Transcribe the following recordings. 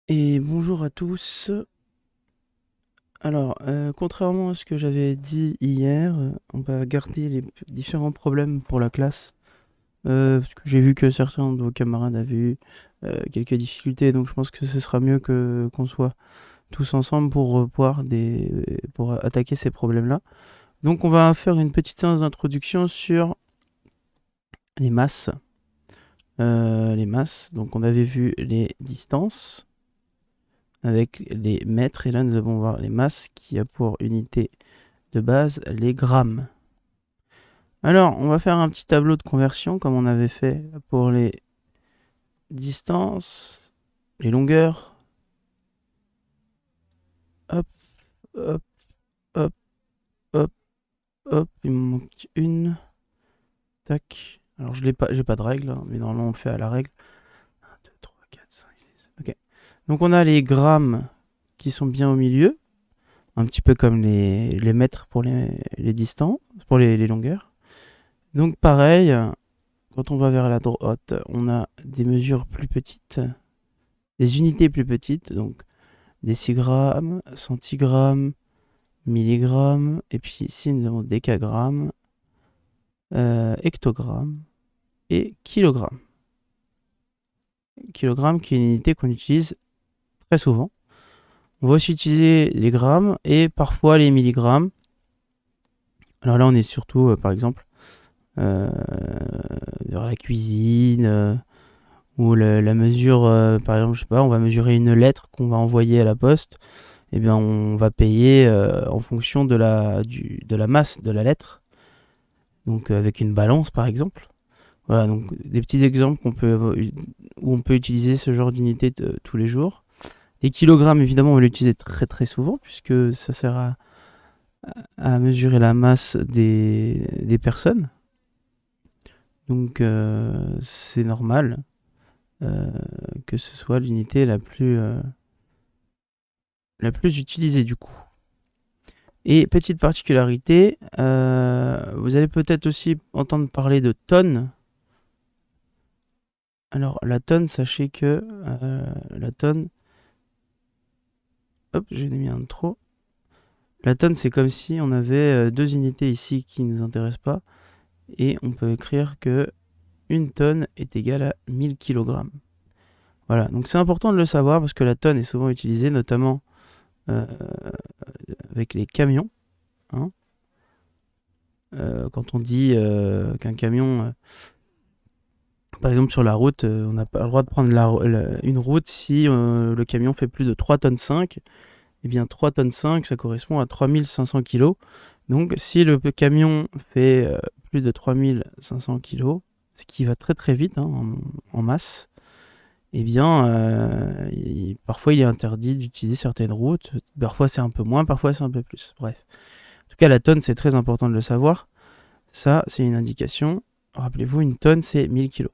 Et bonjour à tous. Alors, contrairement à ce que j'avais dit hier, on va garder les différents problèmes pour la classe. Parce que j'ai vu que certains de vos camarades avaient eu quelques difficultés, donc je pense que ce sera mieux que qu'on soit tous ensemble pour pour attaquer ces problèmes-là. Donc, on va faire une petite séance d'introduction sur les masses. Les masses. Donc, on avait vu les distances avec les mètres, et là nous allons voir les masses qui a pour unité de base les grammes. Alors, on va faire un petit tableau de conversion comme on avait fait pour les distances, les longueurs. Hop, hop, hop, hop, hop. Il me manque une. Tac. Alors, je l'ai pas, j'ai pas de règle, hein, mais normalement on le fait à la règle. 1, 2, 3, 4, 5, 6. Ok. Donc, on a les grammes qui sont bien au milieu. Un petit peu comme les mètres pour les distances, pour les longueurs. Donc, pareil, quand on va vers la droite, on a des mesures plus petites, des unités plus petites, donc décigrammes, centigrammes, milligrammes, et puis ici nous avons décagrammes, hectogrammes et kilogrammes. Kilogramme qui est une unité qu'on utilise très souvent. On va aussi utiliser les grammes et parfois les milligrammes. Alors là on est surtout par exemple vers la cuisine, ou la mesure, par exemple, je sais pas, on va mesurer une lettre qu'on va envoyer à la poste, et bien on va payer en fonction de la masse de la lettre, donc avec une balance par exemple. Voilà, donc des petits exemples où on peut utiliser ce genre d'unité tous les jours. Les kilogrammes, évidemment, on va l'utiliser très très souvent, puisque ça sert à mesurer la masse des personnes. Donc c'est normal euh, que ce soit l'unité la plus utilisée du coup. Et petite particularité, vous allez peut-être aussi entendre parler de tonnes. Alors la tonne, sachez que la tonne, hop, j'ai mis un de trop. La tonne, c'est comme si on avait deux unités ici qui ne nous intéressent pas, et on peut écrire que une tonne est égale à 1000 kg. Voilà, donc c'est important de le savoir parce que la tonne est souvent utilisée, notamment euh, avec les camions, hein. Quand on dit qu'un camion, par exemple sur la route, on n'a pas le droit de prendre une route si le camion fait plus de 3 tonnes 5. Eh bien 3 tonnes 5, ça correspond à 3500 kg. Donc si le camion fait plus de 3500 kg, ce qui va très très vite, hein, en masse, eh bien parfois il est interdit d'utiliser certaines routes. Parfois c'est un peu moins, parfois c'est un peu plus. Bref. En tout cas, la tonne, c'est très important de le savoir. Ça, c'est une indication. Rappelez-vous, une tonne, c'est 1000 kg.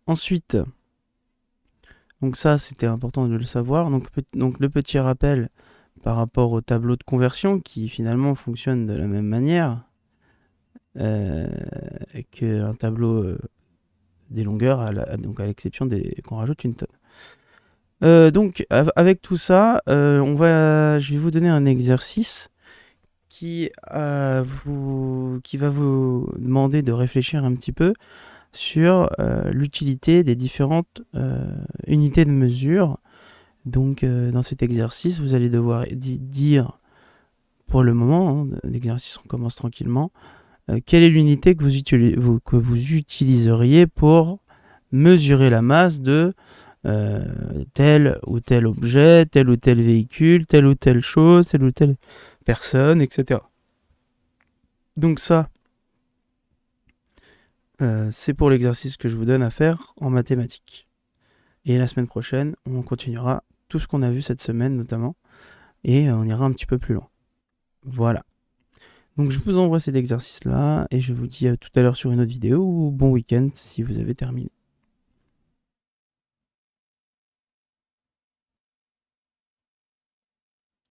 Ensuite, donc ça, c'était important de le savoir. Donc le petit rappel par rapport au tableau de conversion qui finalement fonctionne de la même manière euh, qu'un tableau des longueurs, donc à l'exception qu'on rajoute une tonne. Donc avec tout ça, je vais vous donner un exercice qui va vous demander de réfléchir un petit peu sur l'utilité des différentes unités de mesure. Donc dans cet exercice, vous allez devoir dire, pour le moment, hein, l'exercice on commence tranquillement, quelle est l'unité que vous utiliseriez pour mesurer la masse de tel ou tel objet, tel ou tel véhicule, telle ou telle chose, telle ou telle personne, etc. Donc ça, c'est pour l'exercice que je vous donne à faire en mathématiques. Et la semaine prochaine, on continuera tout ce qu'on a vu cette semaine notamment, et on ira un petit peu plus loin. Voilà. Donc je vous envoie cet exercice-là, et je vous dis à tout à l'heure sur une autre vidéo, ou bon week-end si vous avez terminé.